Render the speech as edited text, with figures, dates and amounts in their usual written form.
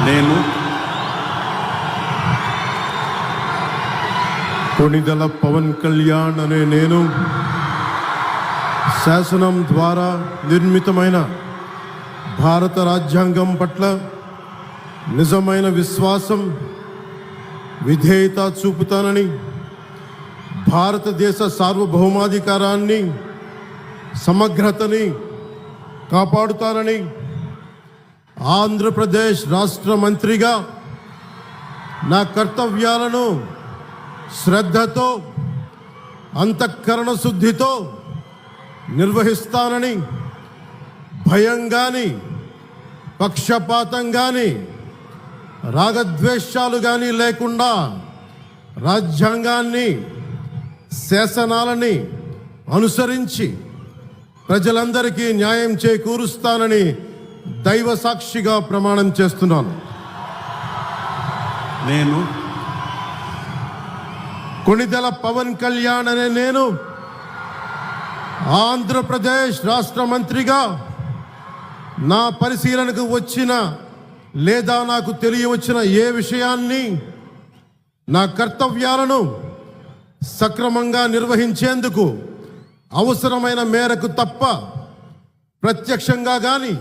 నేను కొణిదెల పవన్ కళ్యాణ్ అనే నేను శాసనం ద్వారా నిర్మితమైన భారత రాజ్యాంగం పట్ల నిజమైన విశ్వాసం, విధేయత చూపుతానని, భారతదేశ సార్వభౌమాధికారాన్ని, సమగ్రతని కాపాడుతానని, ఆంధ్రప్రదేశ్ రాష్ట్ర మంత్రిగా నా కర్తవ్యాలను శ్రద్ధతో, అంతఃకరణ శుద్ధితో నిర్వహిస్తానని, భయం కానీ, పక్షపాతం కానీ, రాగద్వేషాలు కానీ లేకుండా రాజ్యాంగాన్ని, శాసనాలని అనుసరించి ప్రజలందరికీ న్యాయం చేకూరుస్తానని దైవ సాక్షిగా ప్రమాణం చేస్తున్నాను. నేను కొణిదెల పవన్ కళ్యాణ్ అనే నేను ఆంధ్రప్రదేశ్ రాష్ట్ర మంత్రిగా నా పరిశీలనకు వచ్చిన లేదా నాకు తెలియవచ్చిన ఏ విషయాన్ని, నా కర్తవ్యాలను సక్రమంగా నిర్వహించేందుకు అవసరమైన మేరకు తప్ప ప్రత్యక్షంగా కానీ